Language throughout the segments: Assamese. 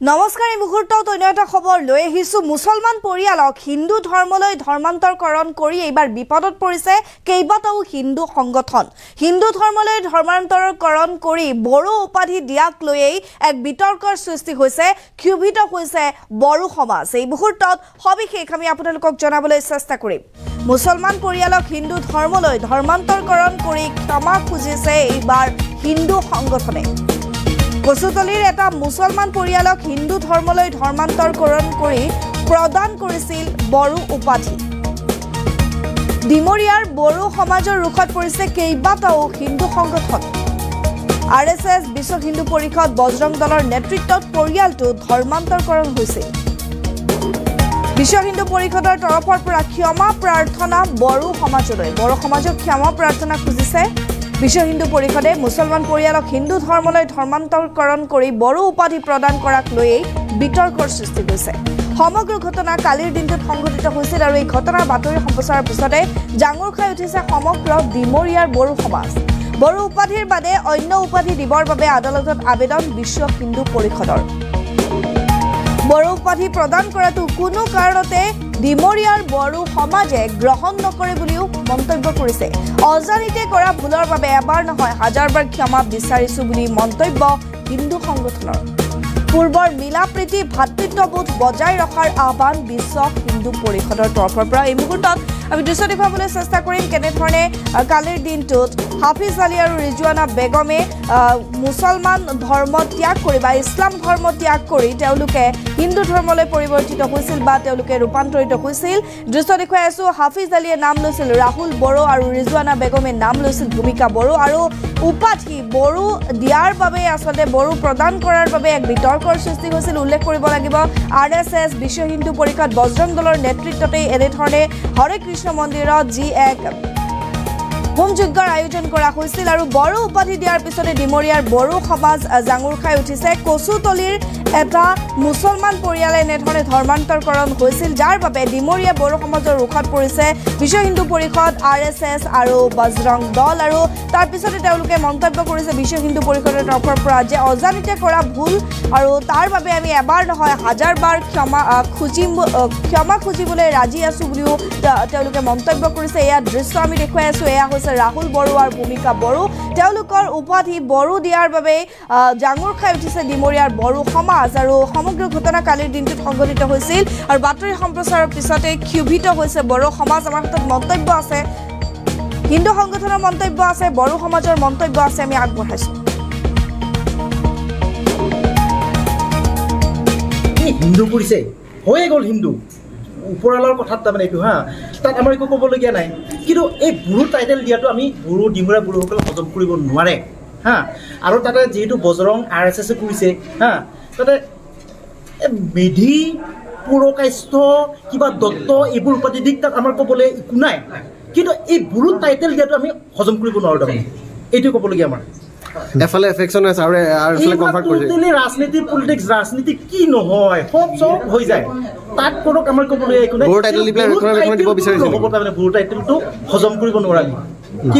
নমস্কাৰ এই মুহূৰ্তত অন্য এটা খবৰ লৈ আহিছো মুছলমান পৰিয়ালক হিন্দু ধৰ্মলৈ ধৰ্মান্তৰকৰণ কৰি এইবাৰ বিপদত পৰিছে কেইবাটাও হিন্দু সংগঠন হিন্দু ধৰ্মলৈ ধৰ্মান্তৰকৰণ কৰি বড়ো উপাধি দিয়াক লৈই এক বিতৰ্কৰ সৃষ্টি হৈছে ক্ষুভিত হৈছে বড়ো সমাজ এই মুহূৰ্তত সবিশেষ আমি আপোনালোকক জনাবলৈ চেষ্টা কৰিম মুছলমান পৰিয়ালক হিন্দু ধৰ্মলৈ ধৰ্মান্তৰকৰণ কৰি ক্ষমা খুজিছে এইবাৰ হিন্দু সংগঠনে কচুতলিৰ এটা মুছলমান পৰিয়ালক হিন্দু ধৰ্মলৈ ধৰ্মান্তৰকৰণ কৰি প্ৰদান কৰিছিল বড়ো উপাধি ডিমৰিয়াৰ বড়ো সমাজৰ ৰুখত পৰিছে কেইবাটাও হিন্দু সংগঠন আৰএছএছ বিশ্ব হিন্দু পৰিষদ বজৰং দলৰ নেতৃত্বত পৰিয়ালটো ধৰ্মান্তৰকৰণ হৈছে বিশ্ব হিন্দু পৰিষদৰ তৰফৰ পৰা ক্ষমা প্ৰাৰ্থনা বড়ো সমাজক ক্ষমা প্ৰাৰ্থনা খুজিছে বিশ্ব হিন্দু পৰিষদে মুছলমান পৰিয়ালক হিন্দু ধৰ্মলৈ ধৰ্মান্তৰকৰণ কৰি বড়ো উপাধি প্ৰদান কৰাক লৈই বিতৰ্কৰ সৃষ্টি হৈছে সমগ্ৰ ঘটনা কালিৰ দিনটোত সংঘটিত হৈছিল আৰু এই ঘটনাৰ বাতৰি সম্প্ৰচাৰৰ পিছতে জাঙুৰ খাই উঠিছে সমগ্ৰ ডিমৰিয়াৰ বড়ো সমাজ বড়ো উপাধিৰ বাদে অন্য উপাধি দিবৰ বাবে আদালতত আবেদন বিশ্ব হিন্দু পৰিষদৰ বড়ো উপাধি প্ৰদান কৰাটো কোনো কাৰণতে ডিমৰিয়াৰ বড়ো সমাজে গ্ৰহণ নকৰে বুলিও মন্তব্য কৰিছে অজানিতে কৰা ভুলৰ বাবে এবাৰ নহয় হাজাৰবাৰ ক্ষমা বিচাৰিছো বুলি মন্তব্য হিন্দু সংগঠনৰ পূৰ্বৰ মিলাপ্ৰীতি ভাতৃত্ববোধ বজাই ৰখাৰ আহ্বান বিশ্ব হিন্দু পৰিষদৰ তৰফৰ পৰা এই মুহূৰ্তত আমি দৃশ্য দেখুৱাবলৈ চেষ্টা কৰিম কেনেধৰণে কালিৰ দিনটোত হাফিজ আলী আৰু ৰিজৱানা বেগমে মুছলমান ধৰ্ম ত্যাগ কৰি বা ইছলাম ধৰ্ম ত্যাগ কৰি তেওঁলোকে হিন্দু ধৰ্মলৈ পৰিৱৰ্তিত হৈছিল বা তেওঁলোকে ৰূপান্তৰিত হৈছিল দৃশ্য দেখুৱাই আছো হাফিজ আলীয়ে নাম লৈছিল ৰাহুল বড়ো আৰু ৰিজৱানা বেগমে নাম লৈছিল ভূমিকা বড়ো আৰু উপাধি বড়ো দিয়াৰ বাবে আসলে বড়ো প্ৰদান কৰাৰ বাবে এক বিতৰ্কৰ সৃষ্টি হৈছিল উল্লেখ কৰিব লাগিব আৰএছএছ বিশ্ব হিন্দু পৰিষদ বজৰং দলৰ নেতৃত্বতে এনেধৰণে হৰে কৃষ্ণ মন্দিৰত যি এক হোম যজ্ঞৰ আয়োজন কৰা হৈছিল আৰু বড়ো উপাধি দিয়াৰ পিছতে ডিমৰিয়াৰ বড়ো সমাজ জাঙুৰ খাই উঠিছে কচুতলিৰ এটা মুছলমান পৰিয়ালে এনেধৰণে ধৰ্মান্তৰকৰণ হৈছিল যাৰ বাবে ডিমৰিয়া বড়ো সমাজৰ ৰুখত পৰিছে বিশ্ব হিন্দু পৰিষদ আৰএছএছ আৰু বজৰং দল আৰু তাৰ পিছতে তেওঁলোকে মন্তব্য কৰিছে বিশ্ব হিন্দু পৰিষদৰ তৰফৰ পৰা যে অজানিতে কৰা ভুল আৰু তাৰ বাবে আমি এবাৰ নহয় হাজাৰবাৰ ক্ষমা খুজিবলৈ ৰাজি আছো বুলিও তেওঁলোকে মন্তব্য কৰিছে এয়া দৃশ্য আমি দেখুৱাই আছো এয়া হৈছে ৰাহুল বড়ো আৰু ভূমিকা বড়ো তেওঁলোকৰ উপাধি বড়ো দিয়াৰ বাবে জাঙুৰ খাই উঠিছে ডিমৰিয়াৰ বড়ো সমাজ আৰু সমগ্ৰ ঘটনা কালিৰ দিনটোত সংঘটিত হৈছিল আৰু বাতৰি সম্প্ৰচাৰৰ পিছতে ক্ষুভিত হৈছে বড়ো সমাজ আমাৰ হাতত মন্তব্য আছে হিন্দু সংগঠনৰ মন্তব্য আছে বড়ো সমাজৰ মন্তব্য আছে আমি আগবঢ়াইছো হিন্দু কৰিছে হৈয়ে গ'ল হিন্দু ওপৰালৰ কথাত তাৰমানে এইটো তাত আমাৰ একো ক'বলগীয়া নাই কিন্তু এই বড়ো টাইটেল দিয়াটো আমি বড়ো ডিমৰা বড়োসকলে হজম কৰিব নোৱাৰে আৰু তাতে যিহেতু বজৰং আৰএছএছে কৰিছে তাতে মেধি পুৰকাষ্ঠ কিবা দত্ত এইবোৰ উপাধি দিশ তাত আমাৰ ক'বলৈ একো নাই কিন্তু এই বড়ো টাইটেল দিয়াটো আমি হজম কৰিব নোৱাৰোঁ তাৰমানে এইটো ক'বলগীয়া আমাৰ এফালে এফেকশন আছে আৰু এফালে কমফৰ্ট কৰিছে ৰাজনীতি পলিটিক্স ৰাজনীতি কি নহয় সব হৈ যায় তাত কোনো আমাৰ ক'বলৈ একো নাই বড়ো টাইটেল দি পেলাই ৰেকমেণ্ড দিব বিচাৰিছে তাৰমানে বড়ো টাইটেলটো হজম কৰিব নোৱাৰি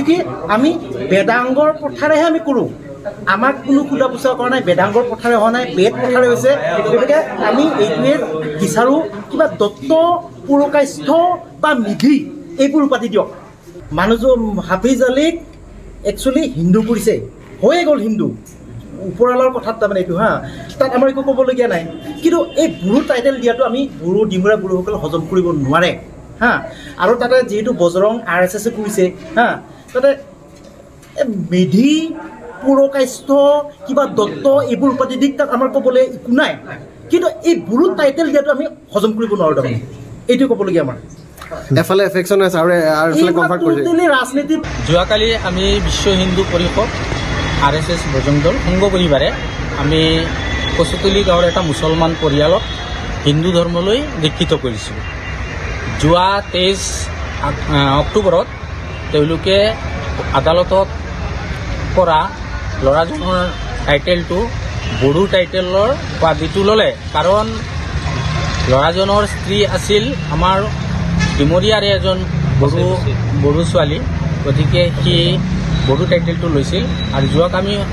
কি আমি বেদাংগৰ পথাৰেহে আমি কৰোঁ আমাক কোনো সোধা পোছা কৰা নাই বেদাংগৰ পথাৰে হোৱা নাই বেদ পথাৰে হৈছে গতিকে আমি এইটোৱে বিচাৰোঁ কিবা দত্ত পুৰকাষ্ঠ বা মিধি এইবোৰ উপাধি দিয়ক মানুহজন হাফিজ আলীক একচুৱেলি হিন্দু কৰিছে হৈয়ে গ'ল হিন্দু ওপৰালৰ কথাত তাৰমানে এইটো তাত আমাৰ একো ক'বলগীয়া নাই কিন্তু এই বড়ো টাইটেল দিয়াটো আমি বড়ো ডিমৰা বড়োসকলে হজম কৰিব নোৱাৰে আৰু তাতে যিহেতু বজৰং আৰএছএছে কৰিছে তাতে মেধি পুৰকাষ্ঠ কিবা দত্ত এইবোৰ উপাধি দিশ তাত আমাৰ ক'বলৈ একো নাই কিন্তু এই বড়ো টাইটেল দিয়াটো আমি হজম কৰিব নোৱাৰোঁ তাৰমানে এইটো ক'বলগীয়া আমাৰ এফালে এফেকশন আছে আৰু এফালে কমফৰ্ট কৰিছে ৰাজনীতি যোৱাকালি আমি বিশ্ব হিন্দু পৰিষদ আৰএছএছ বজৰং দল সংঘ পৰিবাৰে আমি কচুতলি গাঁৱৰ এটা মুছলমান পৰিয়ালক হিন্দু ধৰ্মলৈ দীক্ষিত কৰিছিলোঁ যোৱা 23 অক্টোবৰত তেওঁলোকে আদালতত পৰা ল'ৰাজনৰ টাইটেলটো বড়ো টাইটেলৰ উপাধিটো ল'লে কাৰণ ল'ৰাজনৰ স্ত্ৰী আছিল আমাৰ ডিমৰিয়াৰে এজন বড়ো ছোৱালী গতিকে সি বড়ো টাইটেলটো লৈছিল আৰু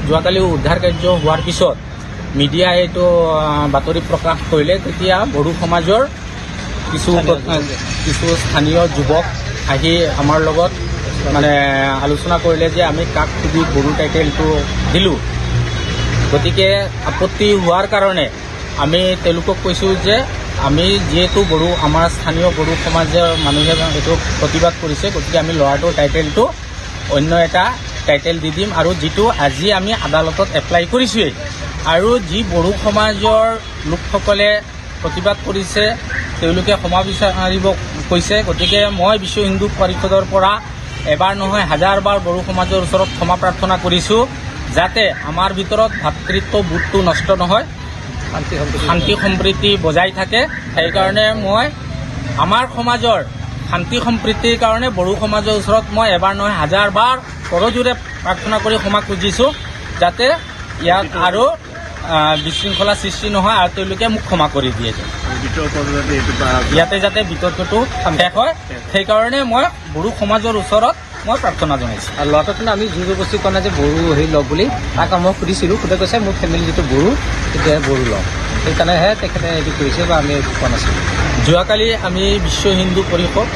যোৱাকালি উদ্ধাৰ কাৰ্য হোৱাৰ পিছত মিডিয়াই এইটো বাতৰি প্ৰকাশ কৰিলে তেতিয়া বড়ো সমাজৰ কিছু স্থানীয় যুৱক আহি আমাৰ লগত মানে আলোচনা কৰিলে যে আমি কাক সুধি বড়ো টাইটেলটো দিলোঁ। গতিকে আপত্তি হোৱাৰ কাৰণে আমি তেওঁলোকক কৈছোঁ যে আমি যিহেতু বড়ো আমাৰ স্থানীয় বড়ো সমাজৰ মানুহে এইটো প্ৰতিবাদ কৰিছে, গতিকে আমি ল'ৰাটোৰ টাইটেলটো অন্য এটা টাইটেল দি দিম আৰু যিটো আজি আমি আদালতত এপ্লাই কৰিছোঁৱেই। আৰু যি বড়ো সমাজৰ লোকসকলে প্ৰতিবাদ কৰিছে তেওঁলোকে ক্ষমা বিচাৰিব কৈছে। গতিকে মই বিশ্ব হিন্দু পৰিষদৰ পৰা এবাৰ নহয় হাজাৰবাৰ বড়ো সমাজৰ ওচৰত ক্ষমা প্ৰাৰ্থনা কৰিছোঁ, যাতে আমাৰ ভিতৰত ভাতৃত্ববোধটো নষ্ট নহয়, শান্তি সম্প্ৰীতি বজাই থাকে। সেইকাৰণে মই আমাৰ সমাজৰ শান্তি সম্প্ৰীতিৰ কাৰণে বড়ো সমাজৰ ওচৰত মই এবাৰ নহয় হাজাৰবাৰ কৰজোৰে প্ৰাৰ্থনা কৰি ক্ষমা খুজিছোঁ, যাতে ইয়াত আৰু বিশৃংখলা সৃষ্টি নহয় আৰু তেওঁলোকে মোক ক্ষমা কৰি দিয়ে ইয়াতে যাতে বিতৰ্কটো শেষ হয়। সেইকাৰণে মই বড়ো সমাজৰ ওচৰত মই প্ৰাৰ্থনা জনাইছোঁ। আৰু ল'ৰাটোক কিন্তু আমি জোৰ জবৰদস্তি কৰা নাই যে বড়ো হেৰি লওক বুলি, তাক মই সুধিছিলোঁ, সুধে কৈছে মোৰ ফেমিলি যিটো বড়ো তেতিয়াহে বড়ো লওক, সেইকাৰণেহে তেখেতে এইটো কৰিছে বা আমি এইটো কোৱা নাছিলোঁ। যোৱাকালি আমি বিশ্ব হিন্দু পৰিষদ